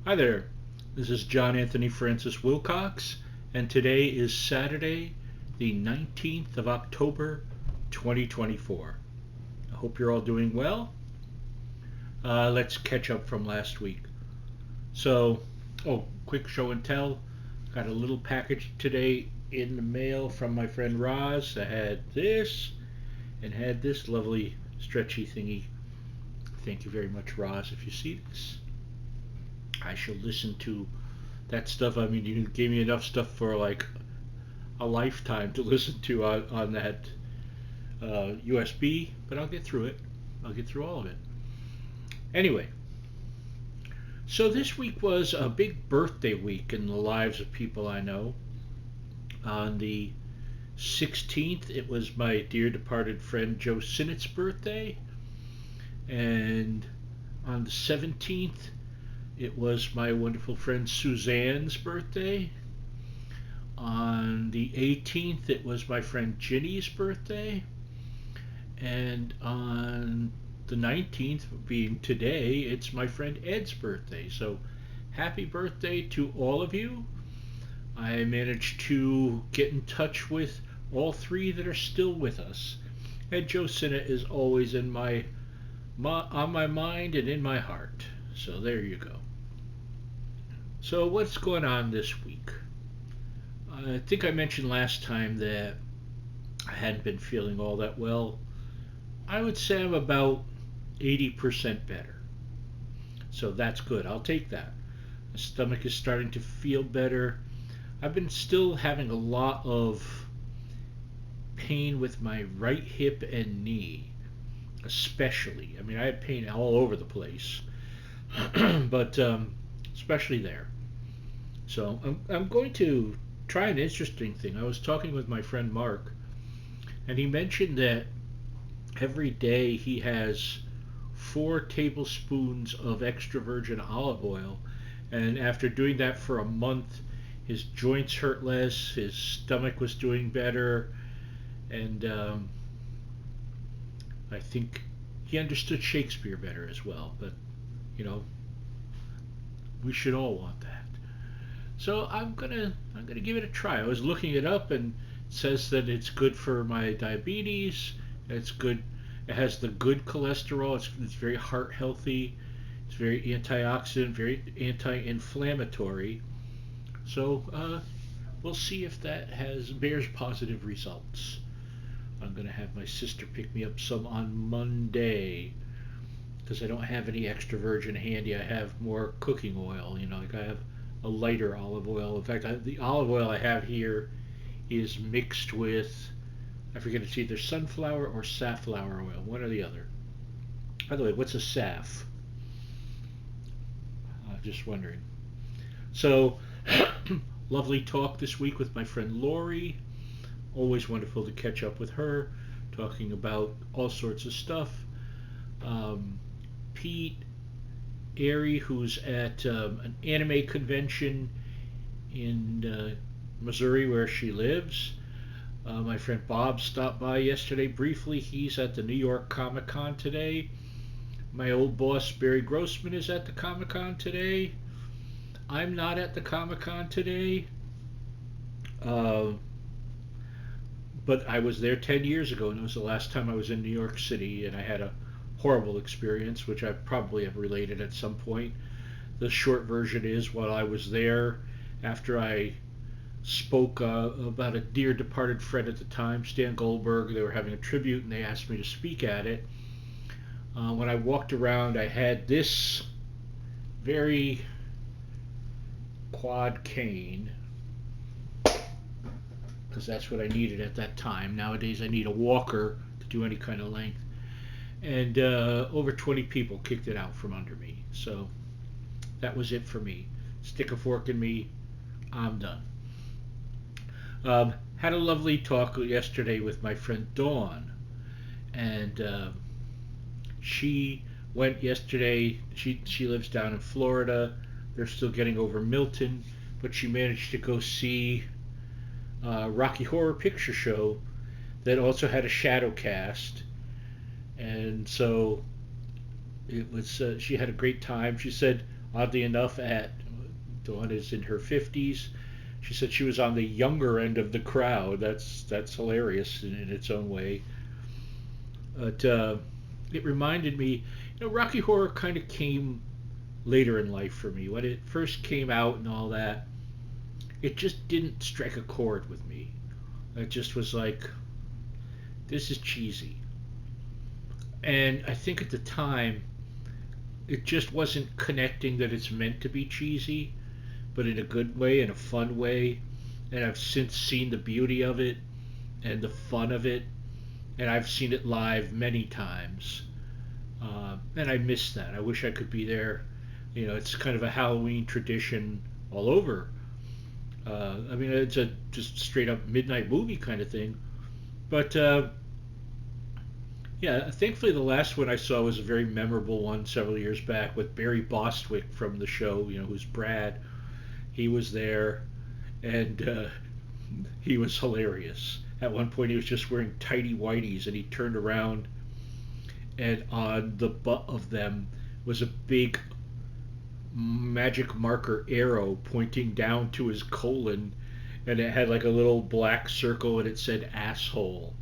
Hi there. This is John Anthony Francis Wilcox, and today is Saturday, the 19th of October, 2024. I hope you're all doing well. Let's catch up from last week. So, quick show and tell. Got a little package today in the mail from my friend Roz that had this and had this lovely stretchy thingy. Thank you very much, Roz, if you see this. I shall listen to that stuff. I mean, you gave me enough stuff for like a lifetime to listen to on that USB, but I'll get through it. I'll get through all of it. Anyway, so this week was a big birthday week in the lives of people I know. On the 16th, it was my dear departed friend Joe Sinnett's birthday, and on the 17th, it was my wonderful friend Suzanne's birthday. On the 18th, it was my friend Ginny's birthday. And on the 19th, being today, it's my friend Ed's birthday. So happy birthday to all of you. I managed to get in touch with all three that are still with us. And Joe Sinnott is always on my mind and in my heart. So there you go. So what's going on this week? I think I mentioned last time that I hadn't been feeling all that well. I would say I'm about 80% better. So that's good. I'll take that. My stomach is starting to feel better. I've been still having a lot of pain with my right hip and knee, especially. I mean, I had pain all over the place, but especially there. So I'm going to try an interesting thing. I was talking with my friend Mark, and he mentioned that every day he has 4 tablespoons of extra virgin olive oil, and after doing that for a month, his joints hurt less, his stomach was doing better, and I think he understood Shakespeare better as well. But you know, we should all want that. So I'm gonna give it a try. I was looking it up and it says that it's good for my diabetes. It's good. It has the good cholesterol. It's very heart healthy. It's very antioxidant, very anti-inflammatory. So we'll see if that has bears positive results. I'm gonna have my sister pick me up some on Monday because I don't have any extra virgin handy. I have more cooking oil. Like I have a lighter olive oil. In fact, the olive oil I have here is mixed with, I forget, it's either sunflower or safflower oil, one or the other. By the way, what's a saff? Just wondering. So, lovely talk this week with my friend Lori. Always wonderful to catch up with her, talking about all sorts of stuff. Pete Airy, who's at an anime convention in Missouri where she lives. My friend Bob stopped by yesterday briefly. He's at the New York Comic Con today. My old boss Barry Grossman is at the Comic Con today. I'm not at the Comic Con today, uh, but I was there 10 years ago, and it was the last time I was in New York City, and I had a horrible experience, which I probably have related at some point. The short version is, while I was there, after I spoke about a dear departed friend at the time, Stan Goldberg, they were having a tribute, and they asked me to speak at it. When I walked around, I had this very quad cane, because that's what I needed at that time. Nowadays, I need a walker to do any kind of length. And over 20 people kicked it out from under me. So that was it for me. Stick a fork in me, I'm done. Had a lovely talk yesterday with my friend Dawn, and she went yesterday. She lives down in Florida. They're still getting over Milton, but she managed to go see Rocky Horror Picture Show that also had a shadow cast, and so it was. She had a great time. She said Oddly enough, at Dawn is in her 50s. She said she was on the younger end of the crowd. That's hilarious in its own way. But it reminded me, Rocky Horror kind of came later in life for me. When it first came out and all that, it just didn't strike a chord with me. It just was like, this is cheesy. And I think at the time, it just wasn't connecting that it's meant to be cheesy, but in a good way, in a fun way. And I've since seen the beauty of it and the fun of it, and I've seen it live many times. And I miss that. I wish I could be there. It's kind of a Halloween tradition all over. I mean, it's a just straight up midnight movie kind of thing. But yeah, thankfully the last one I saw was a very memorable one several years back with Barry Bostwick from the show. Who's Brad. He was there, and he was hilarious. At one point, he was just wearing tidy whities, and he turned around, and on the butt of them was a big magic marker arrow pointing down to his colon, and it had like a little black circle, and it said asshole.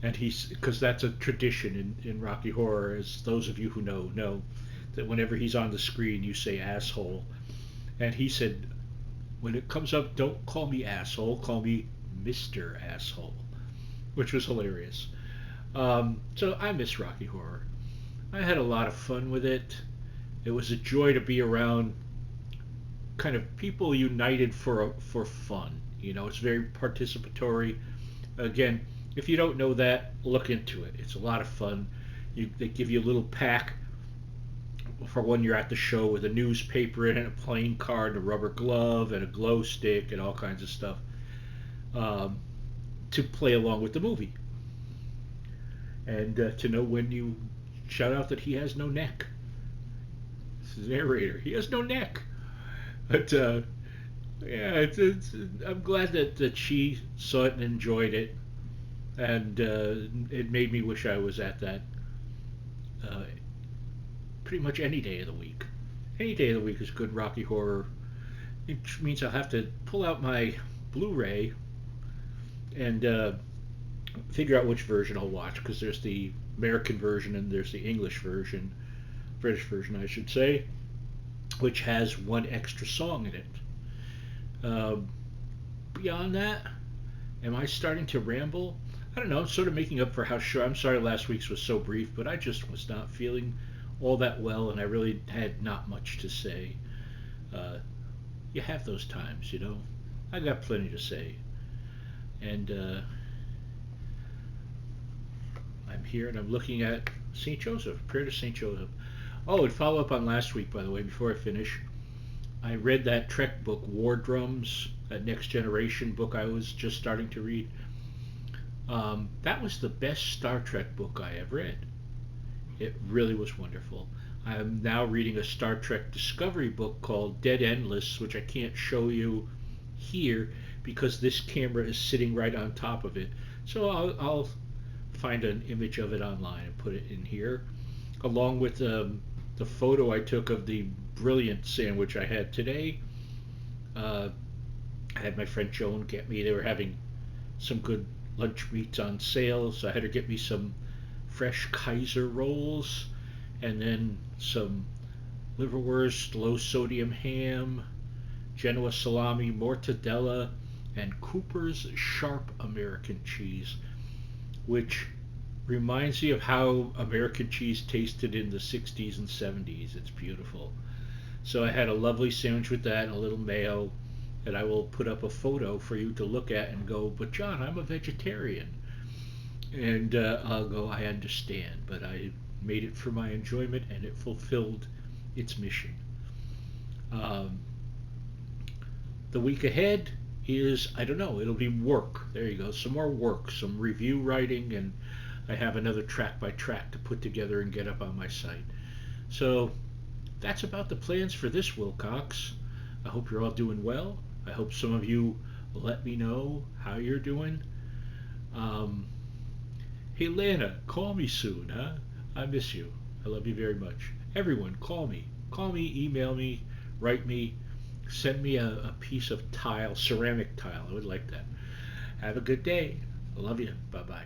And because that's a tradition in Rocky Horror, as those of you who know that whenever he's on the screen, you say asshole. And he said, when it comes up, don't call me asshole, call me Mr. Asshole, which was hilarious. So I miss Rocky Horror. I had a lot of fun with it. It was a joy to be around kind of people united for fun. It's very participatory. Again, if you don't know that, look into it. It's a lot of fun. They give you a little pack for when you're at the show with a newspaper and a playing card, a rubber glove, and a glow stick, and all kinds of stuff to play along with the movie. And to know when you shout out that he has no neck. This is the narrator. He has no neck. But yeah, I'm glad that she saw it and enjoyed it. And it made me wish I was at that uh, pretty much any day of the week. Any day of the week is good Rocky Horror. It means I'll have to pull out my Blu-ray and figure out which version I'll watch, because there's the American version and there's the English version, British version, I should say, which has one extra song in it. Beyond that, am I starting to ramble? I don't know. I'm sort of making up for how short. I'm sorry last week's was so brief, but I just was not feeling all that well, and I really had not much to say. You have those times, I got plenty to say. And I'm here and I'm looking at St. Joseph, Prayer to St. Joseph. Oh, and follow up on last week, by the way, before I finish. I read that Trek book, War Drums, that Next Generation book I was just starting to read. That was the best Star Trek book I have read. It really was wonderful. I'm now reading a Star Trek Discovery book called Dead Endless, which I can't show you here because this camera is sitting right on top of it. So I'll find an image of it online and put it in here, along with the photo I took of the brilliant sandwich I had today. I had my friend Joan get me. They were having some good lunch meats on sale, so I had her get me some fresh Kaiser rolls, and then some liverwurst, low sodium ham, Genoa salami, mortadella, and Cooper's sharp American cheese, which reminds me of how American cheese tasted in the 60s and 70s. It's beautiful. So I had a lovely sandwich with that and a little mayo, and I will put up a photo for you to look at and go, but John, I'm a vegetarian. And I'll go, I understand, but I made it for my enjoyment and it fulfilled its mission. Um, the week ahead is, I don't know, it'll be work. There you go, some more work, some review writing, and I have another track by track to put together and get up on my site. So that's about the plans for this Wilcox. I hope you're all doing well. I hope some of you let me know how you're doing. Hey Lana, call me soon, huh? I miss you. I love you very much. Everyone, call me. Call me, email me, write me, send me a piece of tile, ceramic tile. I would like that. Have a good day. I love you. Bye bye.